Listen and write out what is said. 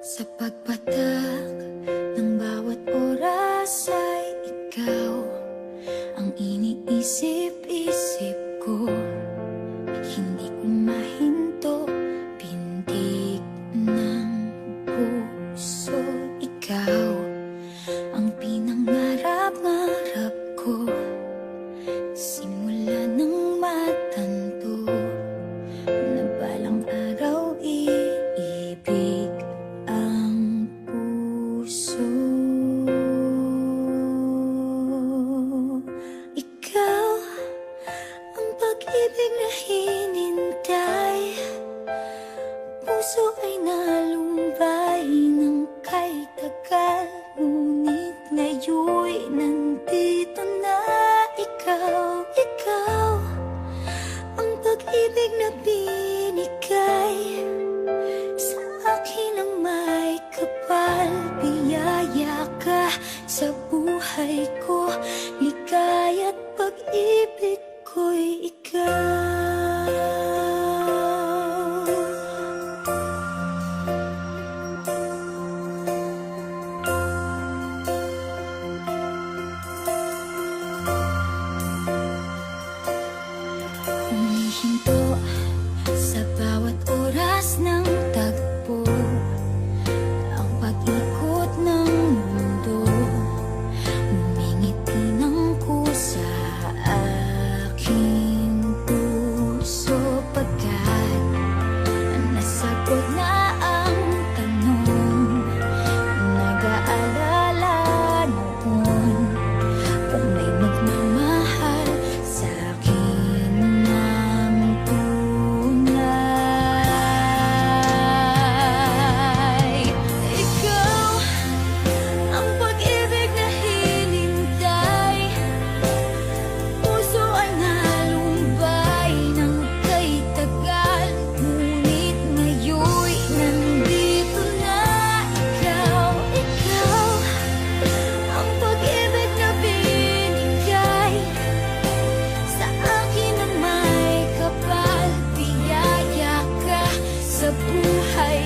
Sa pagpatak ng bawat oras ay ikaw ang iniisip-isip ko. Hindi ko mahinto, pintig ng puso. Ikaw ang pinangarap-ngarap ko, simula ng matanto na balang araw iibig ang puso. Ikaw ang pag-ibig na hinintay, puso ay nalumbay ng kay tagal, ngunit ngayon'y nandito na ikaw. Ikaw ang pag-ibig na binigay sa akin ang may kapal. Biyaya ka sa buhay ko, ligaya't pag-ibig ko'y ikaw. Humihinto sa bawat oras ng tagpo, ang pag-ikot ng mundo, humingiti ng kusa aking puso. Pagkat nasagot na ang tanong, nag-aalala noon kung may magmamahal sa akin ng tunay. Ikaw ang pag-ibig na hinintay, puso ay nalumbay ng kay tagal, ngunit ngayon'y nandito na ikaw. Ikaw ang pag-ibig na binigay sa akin ang may kapal. Biyaya ka sa buhay